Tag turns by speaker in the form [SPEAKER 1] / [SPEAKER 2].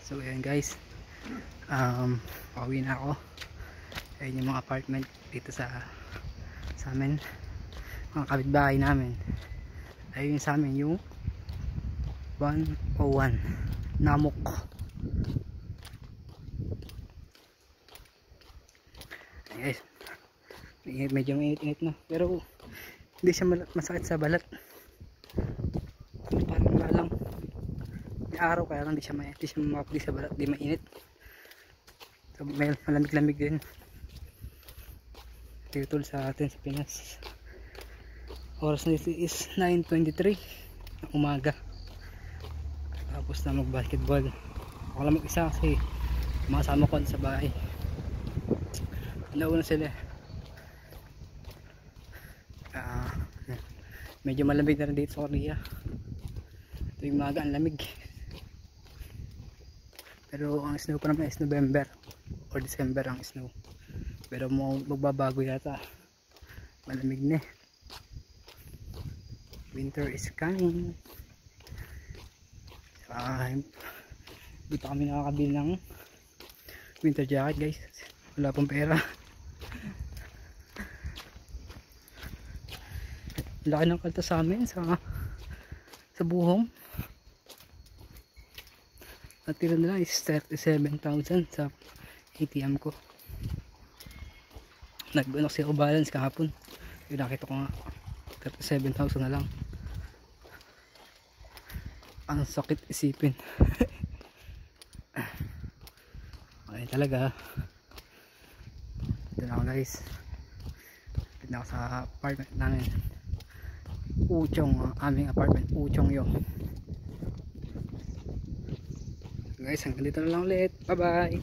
[SPEAKER 1] So ayan guys, pauwi na ako. Ayan yung mga apartment dito sa amin, mga kapitbahay namin. Ayun sa amin yung 101 Namok. Ayan guys, medyo mainit-init na, pero hindi siya masakit sa balat. Parang lang may araw, kaya lang di siya mapapili sa balat, di mainit. So, may malamig-lamig din dito sa atin sa Pinas. Oras nito is 9:23 ng umaga. Tapos na mag basketball. Ako lang mag-isa kasi makasama ko sa bahay. Nauna sila. Medyo malamig na rin dito sa Korea. Ito yung umaga, ang lamig. Pero ang snow pa naman is November or December ang snow. Pero magbabago yata. Malamig na. Winter is coming. Hindi pa kami nakakabili ng winter jacket guys. Wala pong pera. Laki ng kalta sa amin sa buhong. Natira na lang is 37,000 sa ATM ko. Nag-unok si balance kahapon. Yung nakita ko nga 37,000 na lang. Ang sakit isipin. Ayun talaga. Ito na ako guys. Ito na ako sa apartment namin. Uchong, aming apartment. Uchong yun. Guys, hanggang dito na lang ulit. Bye bye.